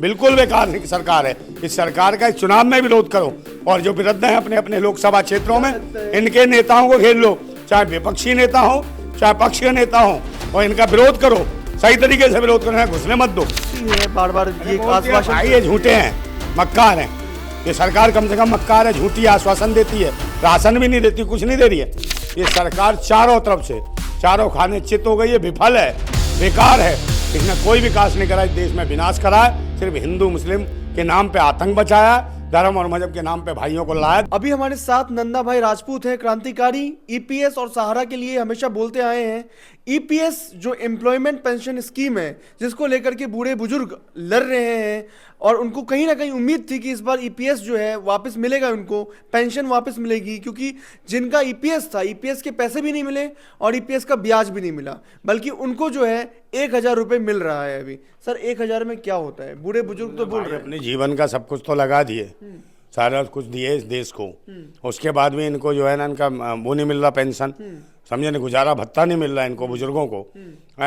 बिल्कुल बेकार सरकार है। इस सरकार का इस चुनाव में विरोध करो और जो विरुद्ध हैं अपने अपने लोकसभा क्षेत्रों में इनके नेताओं को घेर लो, चाहे विपक्षी नेता हो चाहे पक्षीय नेता हो, और इनका विरोध करो, सही तरीके से विरोध करो, घुसने मत दो। बार बार ये आश्वासन, ये झूठे हैं, मक्कार हैं। ये सरकार कम से कम मक्कार है, झूठी आश्वासन देती है, राशन भी नहीं देती, कुछ नहीं दे रही है। ये सरकार चारों तरफ से चारों खाने चित हो गई है, विफल है, बेकार है। इसने कोई विकास नहीं करा, इस देश में विनाश करा है, सिर्फ हिंदू मुस्लिम के नाम पे आतंक बचाया, धर्म और मजहब के नाम पे भाइयों को लाया। अभी हमारे साथ नंदा भाई राजपूत हैं, क्रांतिकारी, ईपीएस और सहारा के लिए हमेशा बोलते आए हैं। ईपीएस जो एम्प्लॉयमेंट पेंशन स्कीम है, जिसको लेकर के बूढ़े बुजुर्ग लड़ रहे हैं और उनको कहीं ना कहीं उम्मीद थी कि इस बार ईपीएस जो है वापस मिलेगा, उनको पेंशन वापस मिलेगी, क्योंकि जिनका ईपीएस था, ईपीएस के पैसे भी नहीं मिले और ईपीएस का ब्याज भी नहीं मिला, बल्कि उनको जो है 1,000 रुपये मिल रहा है अभी। सर 1,000 में क्या होता है? बूढ़े बुजुर्ग तो बोल रहे हैं अपने जीवन का सब कुछ तो लगा दिए, सारा कुछ दिए इस देश को, उसके बाद भी इनको जो है ना इनका वो नहीं मिल रहा पेंशन, समझे ना, गुजारा भत्ता नहीं मिल रहा इनको बुजुर्गों को।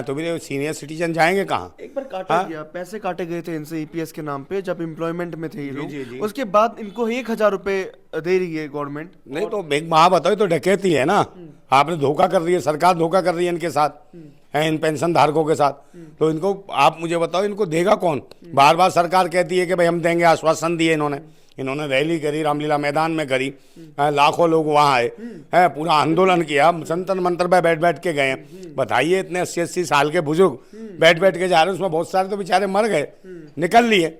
तो भी सीनियर सिटीजन जाएंगे कहाँ? एक बार काटा गया, पैसे काटे गए थे इनसे ईपीएस के नाम पे जब एम्प्लॉयमेंट में थे ये लोग, उसके बाद इनको 1,000 रुपए दे रही है गवर्नमेंट। नहीं तो एक वहाँ बताओ, तो डकैती है ना, आपने धोखा कर रही है, सरकार धोखा कर रही है इनके साथ, है इन पेंशन धारकों के साथ। तो इनको आप मुझे बताओ, इनको देगा कौन? बार बार सरकार कहती है कि भाई हम देंगे, आश्वासन दिए इन्होंने रैली करी, रामलीला मैदान में करी, लाखों लोग वहाँ आए हैं, पूरा आंदोलन किया, संतन मंत्र पे बैठ बैठ के गए। बताइए, इतने 80-80 साल के बुजुर्ग बैठ बैठ के जा रहे हैं, उसमें बहुत सारे तो बेचारे मर गए, निकल लिए,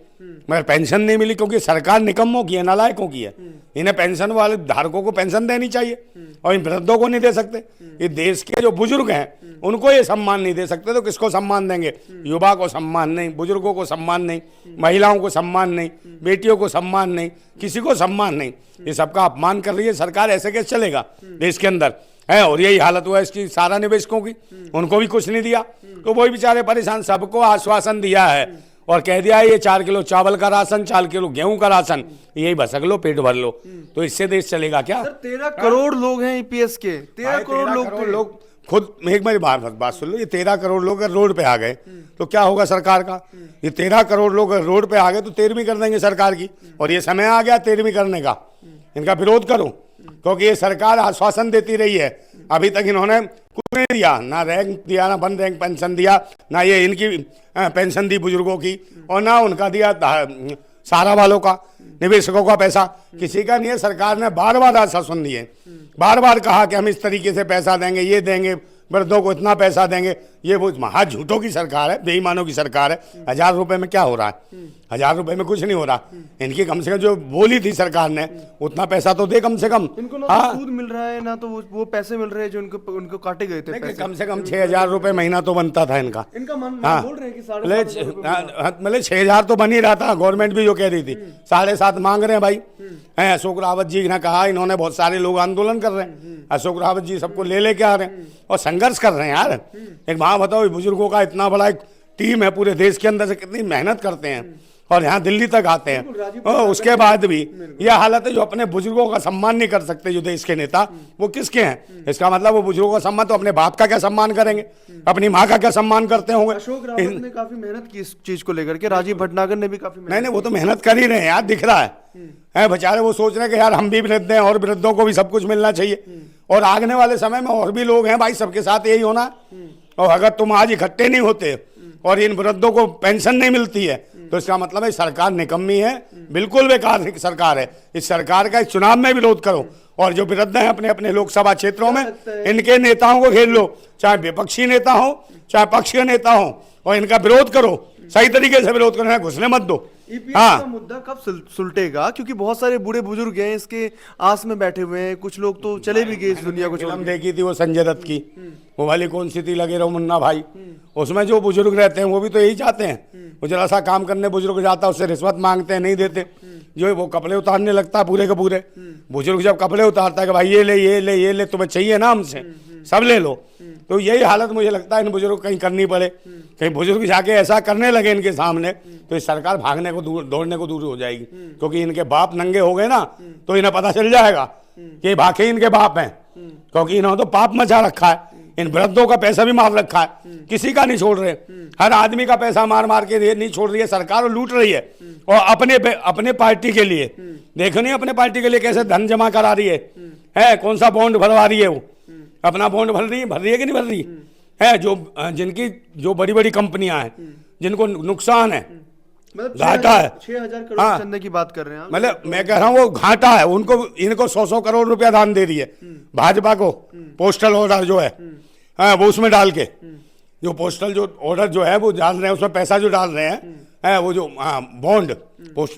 मगर पेंशन नहीं मिली, क्योंकि सरकार निकम्मों की है, नालायकों की है। इन्हें पेंशन वाले धारकों को पेंशन देनी चाहिए और इन वृद्धों को नहीं दे सकते। ये देश के जो बुजुर्ग हैं उनको ये सम्मान नहीं दे सकते, तो किसको सम्मान देंगे? युवा को सम्मान नहीं, बुजुर्गों को सम्मान नहीं, महिलाओं को सम्मान नहीं, बेटियों को सम्मान नहीं, किसी को सम्मान नहीं। ये सबका अपमान कर रही है सरकार। ऐसे कैसे चलेगा देश के अंदर है? और यही हालत हुआ इसकी सारा निवेशकों की, उनको भी कुछ नहीं दिया, तो वही बेचारे परेशान। सबको आश्वासन दिया है और कह दिया है ये 4 किलो चावल का राशन, 4 किलो गेहूं का राशन, यही भसक लो, पेट भर लो, तो इससे देश चलेगा क्या? 13 करोड़ लोग हैं ईपीएस के, 13 करोड़ लोग खुद एक मेरी बात सुन लो, ये 13 करोड़ लोग अगर रोड पे आ गए तो क्या होगा सरकार का? ये 13 करोड़ लोग अगर रोड पे आ गए तो 13वीं कर देंगे सरकार की, और ये समय आ गया 13वीं करने का। इनका विरोध करो, क्योंकि ये सरकार आश्वासन देती रही है, अभी तक इन्होंने कुछ नहीं दिया, ना रैंक दिया, ना 1 रैंक पेंशन दिया, ना ये इनकी पेंशन दी बुजुर्गों की, और ना उनका दिया सारा वालों का, निवेशकों का पैसा किसी का नहीं है। सरकार ने बार बार आश्वासन दिए, बार बार कहा कि हम इस तरीके से पैसा देंगे, ये देंगे, वृद्धों को इतना पैसा देंगे। ये वो महा झूठों की सरकार है, बेईमानों की सरकार है। 1,000 रुपए में क्या हो रहा है? 1,000 रुपए में कुछ नहीं हो रहा। इनकी कम से कम जो बोली थी सरकार ने उतना पैसा तो दे कम से कम। इनको ना सूद मिल रहा है, ना तो वो पैसे मिल रहे हैं जो उनको काटे गए थे। कम से कम 6,000 रुपए महीना तो बनता था इनका। बोल रहे हैं कि 7,500 मतलब 6,000 तो बन ही रहा था, गवर्नमेंट भी जो कह रही थी। 7,500 मांग रहे हैं भाई। अशोक रावत जी ने कहा, इन्होंने बहुत सारे लोग आंदोलन कर रहे हैं, अशोक रावत जी सबको ले के आ रहे हैं और संघर्ष कर रहे हैं यार। एक वहाँ बताओ, बुजुर्गों का इतना बड़ा एक टीम है पूरे देश के अंदर से, कितनी मेहनत करते हैं और यहाँ दिल्ली तक आते हैं, और उसके बाद भी यह हालत है। जो अपने बुजुर्गों का सम्मान नहीं कर सकते जो देश के नेता, वो किसके हैं? इसका मतलब वो बुजुर्गों का सम्मान, तो अपने बाप का क्या सम्मान करेंगे, अपनी माँ का क्या सम्मान करते होंगे? अशोक रावत ने काफी मेहनत की इस चीज को लेकर के, राजीव भटनागर ने भी काफी नहीं, वो तो मेहनत कर ही रहे हैं यार, दिख रहा है बेचारे। वो सोच रहे हैं कि यार हम भी वृद्ध हैं और वृद्धों को भी सब कुछ मिलना चाहिए, और आगने वाले समय में और भी लोग हैं भाई, सबके साथ यही होना। और अगर तुम आज इकट्ठे नहीं होते और इन वृद्धों को पेंशन नहीं मिलती है, तो इसका मतलब है सरकार निकम्मी है, बिल्कुल बेकार सरकार है। इस सरकार का इस चुनाव में विरोध करो और जो विरुद्ध हैं अपने अपने लोकसभा क्षेत्रों में इनके नेताओं को घेर लो, चाहे विपक्षी नेता हो चाहे पक्षीय नेता हो, और इनका विरोध करो, सही तरीके से विरोध करो, घुसने मत दो। हाँ, मुद्दा कब सुलटेगा? क्योंकि बहुत सारे बूढ़े बुजुर्ग हैं इसके आस में बैठे हुए हैं, कुछ लोग तो चले भी गए इस दुनिया को। फिल्म देखी थी वो संजय दत्त की, वो वाली कौन सी थी, लगे रहो मुन्ना भाई, उसमें जो बुजुर्ग रहते हैं वो भी तो यही चाहते हैं। वो जरा सा काम करने बुजुर्ग जाता है, उससे रिश्वत मांगते हैं, नहीं देते, जो वो कपड़े उतारने लगता है पूरे के पूरे। बुजुर्ग जब कपड़े उतारता है कि भाई ये ले ये ले ये ले, तुम्हें चाहिए ना हमसे, सब ले लो। तो यही हालत मुझे लगता है इन बुजुर्ग कहीं करनी पड़े, कहीं बुजुर्ग जाके ऐसा करने लगे इनके सामने, तो ये सरकार भागने को दौड़ने को दूर हो जाएगी। क्योंकि इनके बाप नंगे हो गए ना, तो इन्हें पता चल जाएगा कि भागे इनके बाप हैं, क्योंकि इन्होंने तो पाप मचा रखा है। इन वृद्धों का पैसा भी मार रखा है, किसी का नहीं छोड़ रहे। हर आदमी का पैसा मार मार के नहीं छोड़ रही है सरकार, और लूट रही है। और अपने पार्टी के लिए देखो नहीं, अपने पार्टी के लिए कैसे धन जमा करा रही है, कौन सा बॉन्ड भरवा रही है वो, अपना बॉन्ड भर रही है कि नहीं भर रही है। जिनकी जो बड़ी बड़ी कंपनियां हैं, जिनको नुकसान है, मतलब घाटा है, 6,000 करोड़ हाँ, चंदे की बात कर रहे हैं आप। मतलब मैं कह रहा हूँ वो घाटा है उनको, इनको 100 करोड़ रुपया दान दे रही है भाजपा को, पोस्टल ऑर्डर जो है, हाँ, वो उसमें डाल के, जो पोस्टल जो ऑर्डर जो है वो डाल रहे हैं, उसमें पैसा जो डाल रहे हैं, वो जो बॉन्ड,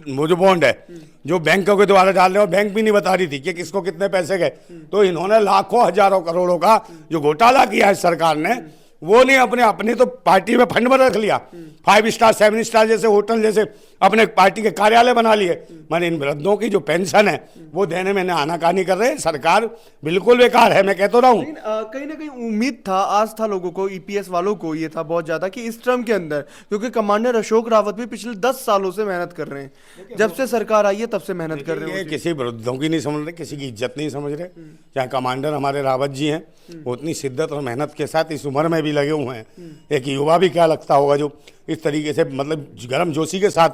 वो जो बॉन्ड है जो बैंकों के द्वारा डाल रहे हैं, और बैंक भी नहीं बता रही थी कि किसको कितने पैसे गए। तो इन्होंने लाखों हजारों करोड़ों का जो घोटाला किया है सरकार ने, वो नहीं अपने तो पार्टी में फंड में रख लिया, 5 स्टार 7 स्टार जैसे होटल जैसे अपने पार्टी के कार्यालय बना लिए। मैंने इन वृद्धों की जो पेंशन है वो देने में आनाकानी कर रहे हैं, सरकार बिल्कुल बेकार है, मैं कह तो रहा हूँ। लेकिन कहीं ना कहीं उम्मीद था, आज था लोगों को, ईपीएस वालों को ये था बहुत ज्यादा कि इस टर्म के अंदर, क्योंकि कमांडर अशोक रावत भी पिछले 10 सालों से मेहनत कर रहे हैं, जब से सरकार आई है तब से मेहनत कर रहे हैं। किसी वृद्धों की नहीं समझ रहे, किसी की इज्जत नहीं समझ रहे। चाहे कमांडर हमारे रावत जी हैं, वो उतनी शिद्दत और मेहनत के साथ इस उम्र में भी लगे हुए हैं। एक युवा भी क्या लगता होगा जो इस तरीके से मतलब गर्म जोशी के साथ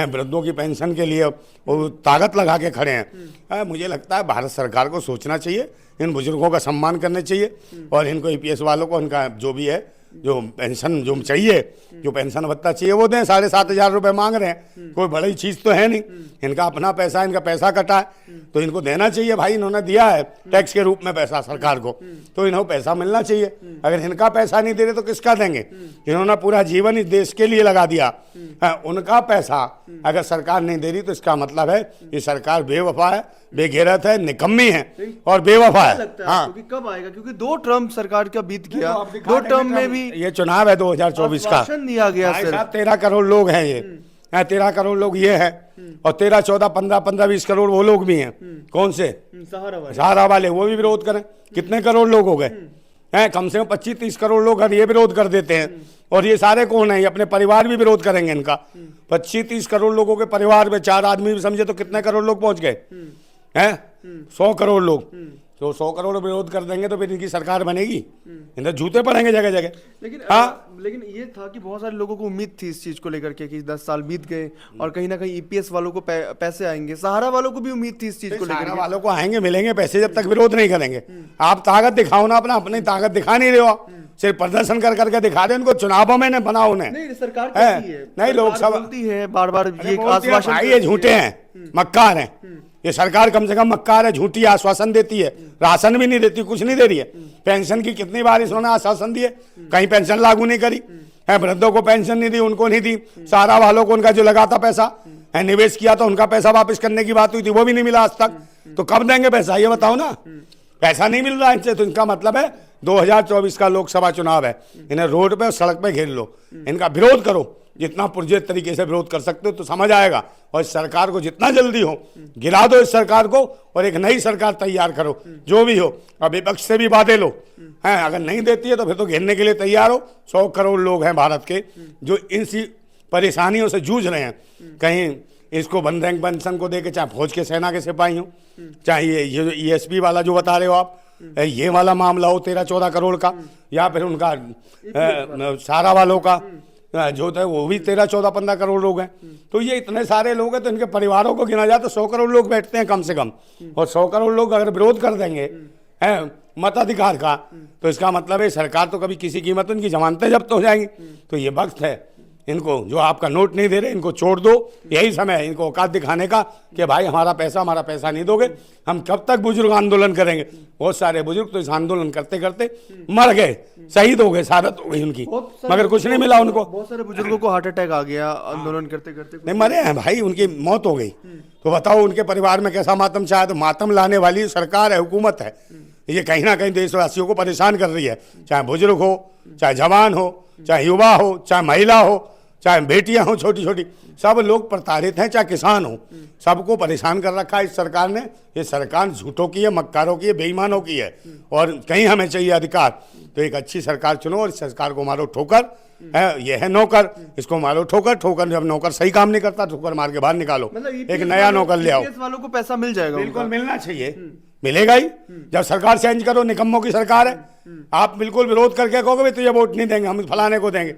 वृद्धों की पेंशन के लिए वो ताकत लगा के खड़े हैं। मुझे लगता है भारत सरकार को सोचना चाहिए, इन बुजुर्गों का सम्मान करना चाहिए, और इनको ईपीएस वालों को इनका जो भी है, जो पेंशन जो चाहिए, जो पेंशन भत्ता चाहिए वो दें। 7,500 रुपये मांग रहे हैं, कोई बड़ी चीज़ तो है नहीं, इनका अपना पैसा, इनका पैसा कटा है तो इनको देना चाहिए भाई। इन्होंने दिया है टैक्स के रूप में पैसा सरकार को, तो इन्हें पैसा मिलना चाहिए। अगर इनका पैसा नहीं दे रहे तो किसका देंगे? इन्होंने पूरा जीवन इस देश के लिए लगा दिया, उनका पैसा अगर सरकार नहीं दे रही तो इसका मतलब है ये सरकार बेवफा है, बेगैरत है, निकम्मी है और बेवफा है। हाँ, क्योंकि कब आएगा, क्योंकि 2 टर्म सरकार का बीत गया, 2 टर्म में भी ये चुनाव है 2024 का, दिया गया सर। 13 करोड़ लोग हैं ये, 13 करोड़ लोग ये हैं, और 13, 14, 15, 20 करोड़ वो लोग भी हैं। कौन से? सहारा वाले, वो भी विरोध करें। कितने करोड़ लोग हो गए हैं? कम से कम 25-30 करोड़ लोग अगर ये विरोध कर देते हैं, और ये सारे कौन है? ये अपने परिवार भी विरोध करेंगे इनका। 25-30 करोड़ लोगों के परिवार में 4 आदमी भी समझे तो कितने करोड़ लोग पहुंच गए हैं? 100 करोड़ लोग, तो 100 करोड़ विरोध कर देंगे तो फिर इनकी सरकार बनेगी? इधर जूते पड़ेंगे जगह जगह। लेकिन हाँ, लेकिन ये था कि बहुत सारे लोगों को उम्मीद थी इस चीज को लेकर के कि 10 साल बीत गए और कहीं ना कहीं ईपीएस वालों को पैसे आएंगे, सहारा वालों को भी उम्मीद थी इस चीज को लेकर। सहारा वालों को आएंगे, मिलेंगे पैसे, जब तक विरोध नहीं करेंगे। आप ताकत दिखाओ ना, अपनी ताकत दिखा नहीं रहे हो, सिर्फ प्रदर्शन कर करके दिखा रहे। उनको चुनावों में न बनाओ उन्हें। नहीं, सरकार कहती है, नहीं, लोकसभा बोलती है बार-बार, ये आश्वासन, भाई ये झूठे हैं, मक्कार हैं। ये सरकार कम से कम मक्कार है, झूठी आश्वासन देती है, राशन भी नहीं देती, कुछ नहीं दे रही है। पेंशन की कितनी बार इन्होंने आश्वासन दिए, कहीं पेंशन लागू नहीं करी है। वृद्धों को पेंशन नहीं दी, उनको नहीं दी। सहारा वालों को उनका जो लगा था पैसा है, निवेश किया तो उनका पैसा वापस करने की बात हुई थी, वो भी नहीं मिला आज तक। तो कब देंगे पैसा, ये बताओ ना। पैसा नहीं मिल रहा इनसे, तो इनका मतलब है 2024 का लोकसभा चुनाव है, इन्हें रोड पे और सड़क पे घेर लो, इनका विरोध करो, जितना पुरजोर तरीके से विरोध कर सकते हो तो समझ आएगा। और इस सरकार को जितना जल्दी हो गिरा दो, इस सरकार को, और एक नई सरकार तैयार करो, जो भी हो। और विपक्ष से भी वादे लो हैं, अगर नहीं देती है तो फिर तो घेरने के लिए तैयार हो। 100 करोड़ लोग हैं भारत के जो इनसी परेशानियों से जूझ रहे हैं। कहीं इसको वन रैंक पेंशन को देके, चाहे फौज के सेना के सिपाही हो, चाहे ये जो ESP वाला जो बता रहे हो आप, ये वाला मामला हो 13-14 करोड़ का, या फिर उनका सहारा वालों का जो था वो भी 13-14-15 करोड़ लोग हैं। तो ये इतने सारे लोग हैं, तो इनके परिवारों को गिना जाए तो 100 करोड़ लोग बैठते हैं कम से कम। और 100 करोड़ लोग अगर विरोध कर देंगे हैं मताधिकार का, तो इसका मतलब है सरकार तो कभी किसी कीमत इनकी जमानतें जब्त हो जाएंगी। तो ये वक्त है इनको, जो आपका नोट नहीं दे रहे इनको छोड़ दो, यही समय है इनको औकात दिखाने का कि भाई हमारा पैसा नहीं दोगे, हम कब तक बुजुर्ग आंदोलन करेंगे। बहुत सारे बुजुर्ग तो इस आंदोलन करते करते मर गए, शहीद हो गए, शहादत हो गई उनकी, मगर कुछ नहीं मिला उनको। बहुत सारे बुजुर्गों को हार्ट अटैक आ गया आंदोलन करते करते, नहीं मरे हैं भाई, उनकी मौत हो गई। तो बताओ उनके परिवार में कैसा मातम चाहे। तो मातम लाने वाली सरकार है, हुकूमत है, ये कहीं ना कहीं देशवासियों को परेशान कर रही है। चाहे बुजुर्ग हो, चाहे जवान हो, चाहे युवा हो, चाहे महिला हो, चाहे बेटियां हो छोटी छोटी, सब लोग प्रताड़ित हैं, चाहे किसान हो, सबको परेशान कर रखा है इस सरकार ने। ये सरकार झूठों की है, मक्कारों की है, बेईमानों की है, और कहीं हमें चाहिए अधिकार। तो एक अच्छी सरकार चुनो और इस सरकार को मारो ठोकर। ये है नौकर, इसको मारो ठोकर। ठोकर जब नौकर सही काम नहीं करता, ठोकर मार के बाहर निकालो, मतलब एक नया नौकर ले आओ। EPS वालों को पैसा मिल जाएगा, बिल्कुल मिलना चाहिए, मिलेगा ही। जब सरकार चेंज करो, निकम्मों की सरकार है, आप बिल्कुल विरोध करके कहोगे तो ये वोट नहीं देंगे, हम फलाने को देंगे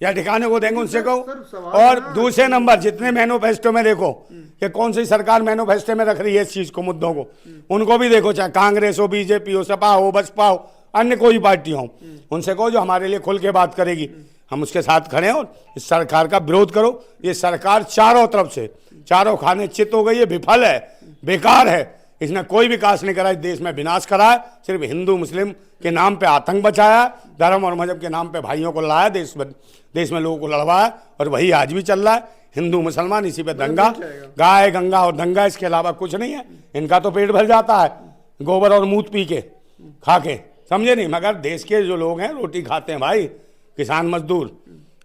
या ठिकाने को देंगे, उनसे कहो। और दूसरे नंबर, जितने मैनिफेस्टो में देखो कि कौन सी सरकार मैनिफेस्टो में रख रही है इस चीज को, मुद्दों को, उनको भी देखो, चाहे कांग्रेस हो, बीजेपी हो, सपा हो, बसपा हो, अन्य कोई पार्टी हो, उनसे कहो जो हमारे लिए खुल के बात करेगी, हम उसके साथ खड़े हैं और इस सरकार का विरोध करो। ये सरकार चारों तरफ से, चारों खाने चित हो गई है, विफल है, बेकार है, इसने कोई विकास नहीं करा, इस देश में विनाश करा है, सिर्फ हिंदू मुस्लिम के नाम पे आतंक बचाया, धर्म और मजहब के नाम पे भाइयों को लड़ाया, देश में लोगों को लड़वाया, और वही आज भी चल रहा है। हिंदू मुसलमान इसी पे दंगा, गाय गंगा और दंगा, इसके अलावा कुछ नहीं है। इनका तो पेट भर जाता है गोबर और मूत पी के, खा के, समझे नहीं, मगर देश के जो लोग हैं रोटी खाते हैं भाई, किसान मजदूर,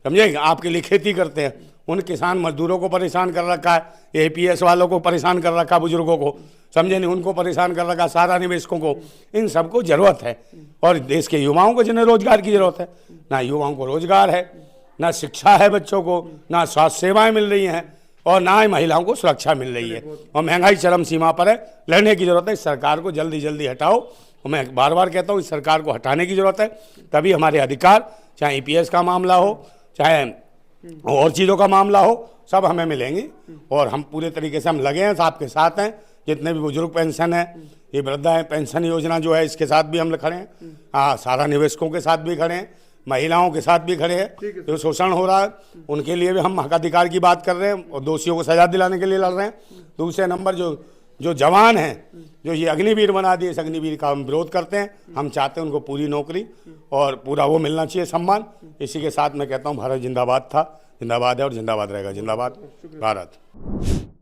समझे, आपके लिए खेती करते हैं, उन किसान मजदूरों को परेशान कर रखा है, एपीएस वालों को परेशान कर रखा, बुजुर्गों को, समझे नहीं, उनको परेशान कर रखा, सारा निवेशकों को, इन सबको जरूरत है। और देश के युवाओं को जिन्हें रोजगार की जरूरत है, ना युवाओं को रोजगार है, ना शिक्षा है बच्चों को, ना स्वास्थ्य सेवाएं मिल रही हैं, और ना ही महिलाओं को सुरक्षा मिल रही है, और महंगाई चरम सीमा पर है। लड़ने की जरूरत है, इस सरकार को जल्दी जल्दी हटाओ। और मैं बार बार कहता हूँ, इस सरकार को हटाने की जरूरत है, तभी हमारे अधिकार, चाहे ईपीएस का मामला हो, चाहे और चीज़ों का मामला हो, सब हमें मिलेंगे। और हम पूरे तरीके से हम लगे हैं, आपके साथ हैं। जितने भी बुजुर्ग पेंशन है, ये वृद्धा पेंशन योजना जो है, इसके साथ भी हम खड़े हैं। हाँ, सारा निवेशकों के साथ भी खड़े हैं, महिलाओं के साथ भी खड़े हैं, जो शोषण हो रहा है उनके लिए भी हम हकाधिकार की बात कर रहे हैं, और दोषियों को सजा दिलाने के लिए लड़ रहे हैं। दूसरे नंबर, जो जवान हैं, जो ये अग्निवीर बना दिए, इस अग्निवीर का हम विरोध करते हैं। हम चाहते हैं उनको पूरी नौकरी और पूरा वो मिलना चाहिए, सम्मान। इसी के साथ मैं कहता हूँ, भारत जिंदाबाद था, जिंदाबाद है और जिंदाबाद रहेगा। जिंदाबाद भारत।